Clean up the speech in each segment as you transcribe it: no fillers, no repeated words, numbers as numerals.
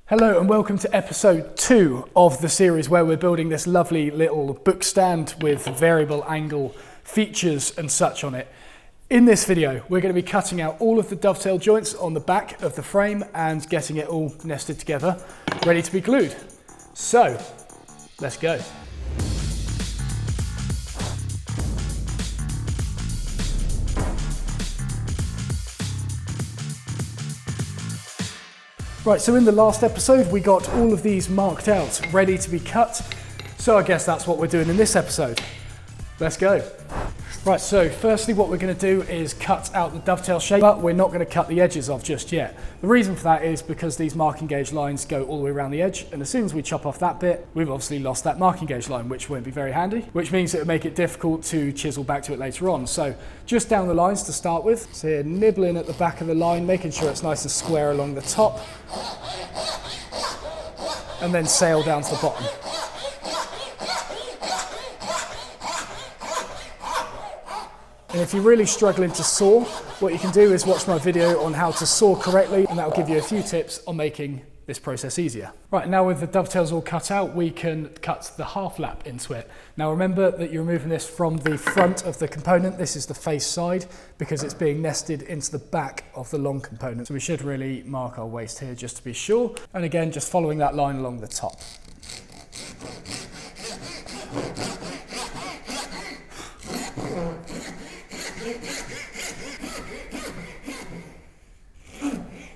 Hello and welcome to episode 2 of the series where we're building this lovely little book stand with variable angle features and such on it. In this video, we're going to be cutting out all of the dovetail joints on the back of the frame and getting it all nested together, ready to be glued. So, let's go. Right, so in the last episode, we got all of these marked out, ready to be cut. So I guess that's what we're doing in this episode. Let's go. Right, so firstly what we're going to do is cut out the dovetail shape, but we're not going to cut the edges off just yet. The reason for that is because these marking gauge lines go all the way around the edge, and as soon as we chop off that bit, we've obviously lost that marking gauge line, which won't be very handy, which means it would make it difficult to chisel back to it later on. So just down the lines to start with. So here, nibbling at the back of the line, making sure it's nice and square along the top, and then sail down to the bottom. And if you're really struggling to saw, what you can do is watch my video on how to saw correctly, and that'll give you a few tips on making this process easier. Right, now with the dovetails all cut out, we can cut the half lap into it. Now remember that you're removing this from the front of the component. This is the face side because it's being nested into the back of the long component. So we should really mark our waist here just to be sure. And again, just following that line along the top.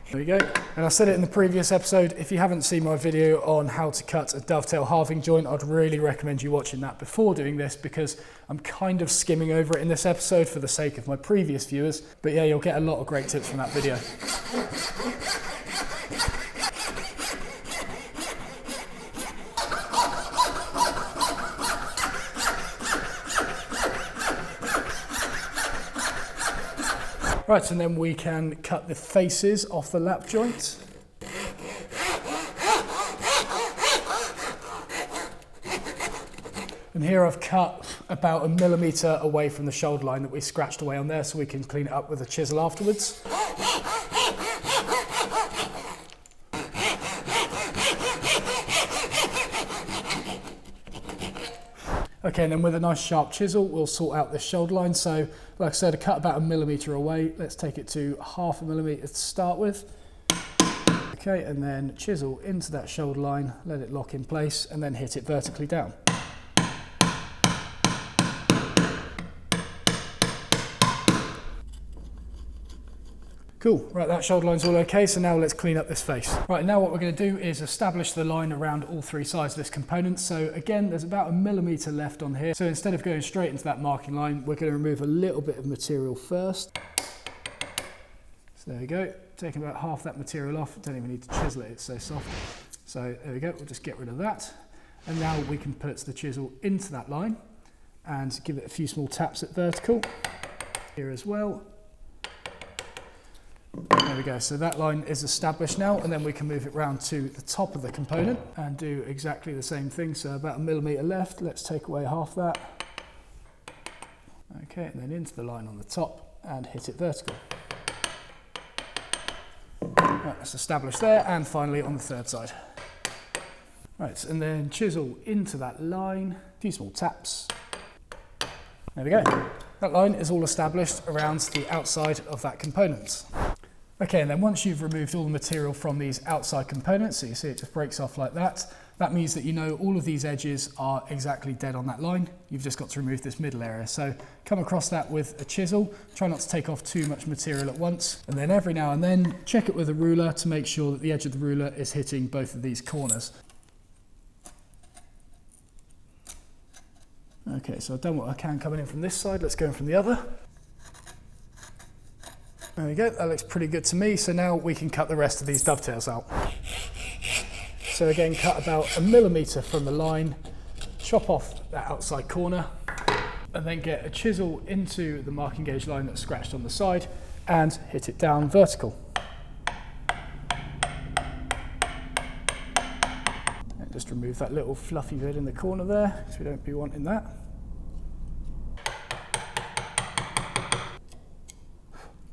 There we go. And I said it in the previous episode, if you haven't seen my video on how to cut a dovetail halving joint, I'd really recommend you watching that before doing this because I'm kind of skimming over it in this episode for the sake of my previous viewers. But yeah, you'll get a lot of great tips from that video. Right, and then we can cut the faces off the lap joint. And here I've cut about 1 millimetre away from the shoulder line that we scratched away on there so we can clean it up with a chisel afterwards. Okay, and then with a nice sharp chisel, we'll sort out this shoulder line. So, like I said, I cut about 1 millimetre away. Let's take it to 0.5 millimetre to start with. Okay, and then chisel into that shoulder line, let it lock in place, and then hit it vertically down. Cool, right, that shoulder line's all okay, so now let's clean up this face. Right, now what we're going to do is establish the line around all three sides of this component. So again, there's about 1 millimetre left on here. So instead of going straight into that marking line, we're going to remove a little bit of material first. So there we go, taking about half that material off. Don't even need to chisel it, it's so soft. So there we go, we'll just get rid of that. And now we can put the chisel into that line and give it a few small taps at vertical. Here as well. There we go, so that line is established now, and then we can move it round to the top of the component and do exactly the same thing. So about 1 millimetre left, let's take away half that. Okay, and then into the line on the top and hit it vertical. Right, that's established there, and finally on the third side. Right, and then chisel into that line, a few small taps. There we go. That line is all established around the outside of that component. Okay, and then once you've removed all the material from these outside components, so you see it just breaks off like that, that means that you know all of these edges are exactly dead on that line. You've just got to remove this middle area. So come across that with a chisel, try not to take off too much material at once, and then every now and then check it with a ruler to make sure that the edge of the ruler is hitting both of these corners. Okay, so I've done what I can coming in from this side, let's go in from the other. There we go, that looks pretty good to me. So now we can cut the rest of these dovetails out. So again, cut about 1 millimetre from the line, chop off that outside corner, and then get a chisel into the marking gauge line that's scratched on the side and hit it down vertical. And just remove that little fluffy bit in the corner there, because we don't be wanting that.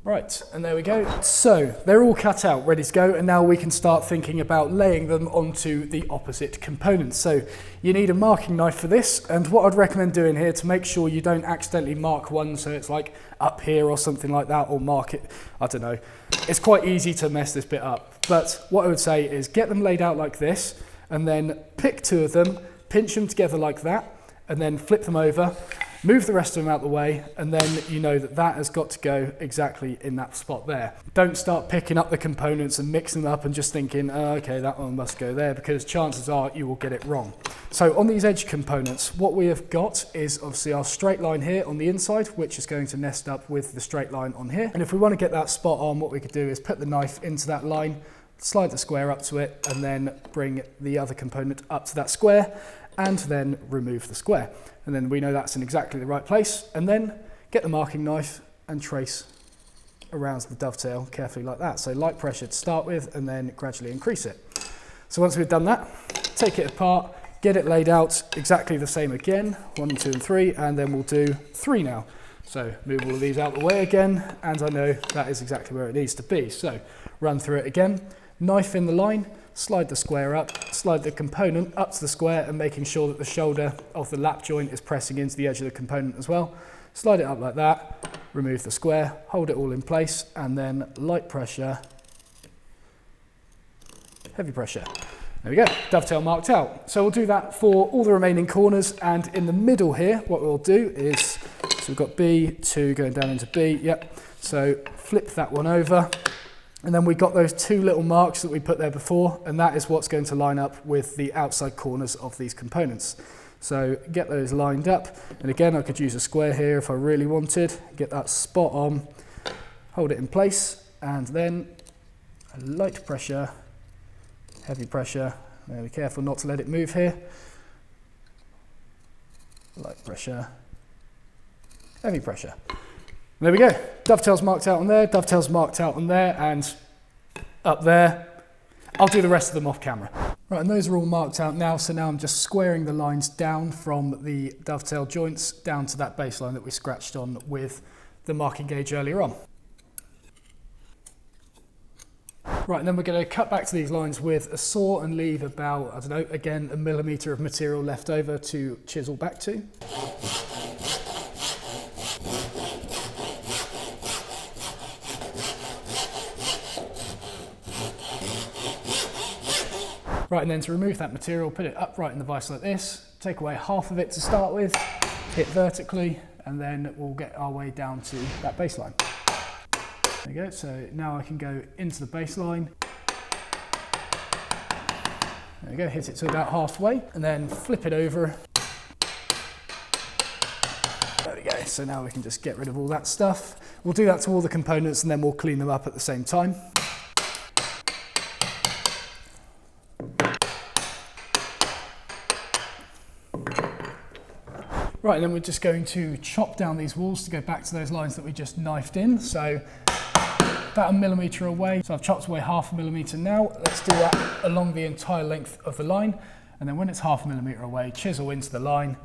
Right, and there we go. So they're all cut out, ready to go, and now we can start thinking about laying them onto the opposite components. So you need a marking knife for this, and what I'd recommend doing here to make sure you don't accidentally mark one so it's like up here or something like that, or mark it, I don't know. It's quite easy to mess this bit up, but what I would say is get them laid out like this, and then pick 2 of them, pinch them together like that, and then flip them over. Move the rest of them out the way, and then you know that that has got to go exactly in that spot there. Don't start picking up the components and mixing them up and just thinking, oh, okay, that one must go there, because chances are you will get it wrong. So on these edge components, what we have got is obviously our straight line here on the inside, which is going to nest up with the straight line on here. And if we want to get that spot on, what we could do is put the knife into that line, slide the square up to it, and then bring the other component up to that square, and then remove the square. And then we know that's in exactly the right place, and then get the marking knife and trace around the dovetail carefully like that. So light pressure to start with, and then gradually increase it. So once we've done that, take it apart, get it laid out exactly the same again, 1, 2, and 3, and then we'll do 3 now. So move all of these out of the way again, and I know that is exactly where it needs to be. So run through it again, knife in the line, slide the square up, slide the component up to the square, and making sure that the shoulder of the lap joint is pressing into the edge of the component as well. Slide it up like that, remove the square, hold it all in place, and then light pressure, heavy pressure. There we go, dovetail marked out. So we'll do that for all the remaining corners, and in the middle here, what we'll do is, so we've got B2 going down into B, yep. So flip that one over. And then we got those 2 little marks that we put there before, and that is what's going to line up with the outside corners of these components. So get those lined up, and again I could use a square here if I really wanted, get that spot on, hold it in place, and then a light pressure, heavy pressure, now be careful not to let it move here, light pressure, heavy pressure. There we go, dovetails marked out on there, dovetails marked out on there, and up there. I'll do the rest of them off camera. Right, and those are all marked out now, so now I'm just squaring the lines down from the dovetail joints down to that baseline that we scratched on with the marking gauge earlier on. Right, and then we're going to cut back to these lines with a saw and leave about, I don't know, again, 1 millimetre of material left over to chisel back to. Right, and then to remove that material, put it upright in the vise like this, take away half of it to start with, hit vertically, and then we'll get our way down to that baseline. There you go, so now I can go into the baseline. There we go, hit it to about halfway, and then flip it over. There we go, so now we can just get rid of all that stuff. We'll do that to all the components, and then we'll clean them up at the same time. Right, and then we're just going to chop down these walls to go back to those lines that we just knifed in. So about 1 millimetre away. So I've chopped away 0.5 millimetre now. Let's do that along the entire length of the line. And then when it's 0.5 millimetre away, chisel into the line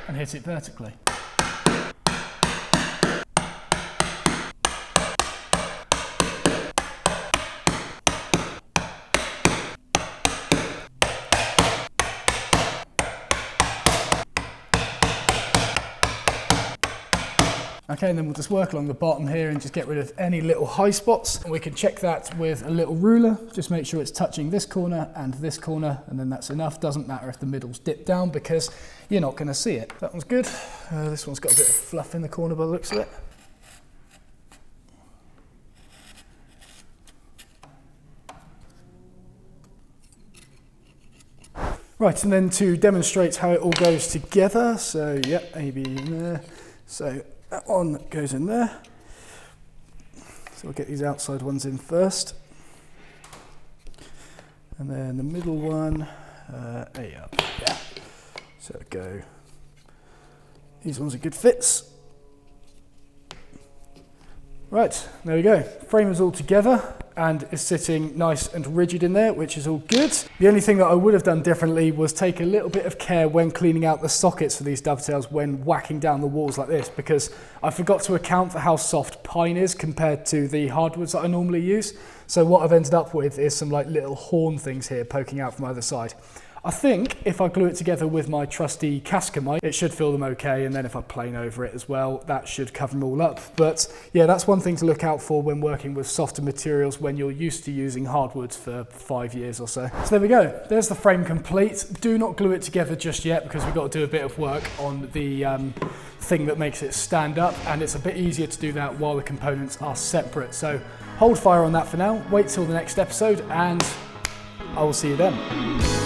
and hit it vertically. Okay, and then we'll just work along the bottom here and just get rid of any little high spots. And we can check that with a little ruler. Just make sure it's touching this corner, and then that's enough. Doesn't matter if the middle's dipped down because you're not going to see it. That one's good. This one's got a bit of fluff in the corner by the looks of it. Right, and then to demonstrate how it all goes together. So, yep, AB in there. So that one goes in there. So we'll get these outside ones in first. And then the middle one, A up, yeah. So go. These ones are good fits. Right, there we go. Frame is all together. and is sitting nice and rigid in there, which is all good. The only thing that I would have done differently was take a little bit of care when cleaning out the sockets for these dovetails when whacking down the walls like this, because I forgot to account for how soft pine is compared to the hardwoods that I normally use. So what I've ended up with is some like little horn things here poking out from either side. I think if I glue it together with my trusty Cascamite, it should fill them okay, and then if I plane over it as well, that should cover them all up. But yeah, that's one thing to look out for when working with softer materials when you're used to using hardwoods for 5 years or so. So there we go, there's the frame complete. Do not glue it together just yet because we've got to do a bit of work on the thing that makes it stand up, and it's a bit easier to do that while the components are separate. So hold fire on that for now, wait till the next episode, and I will see you then.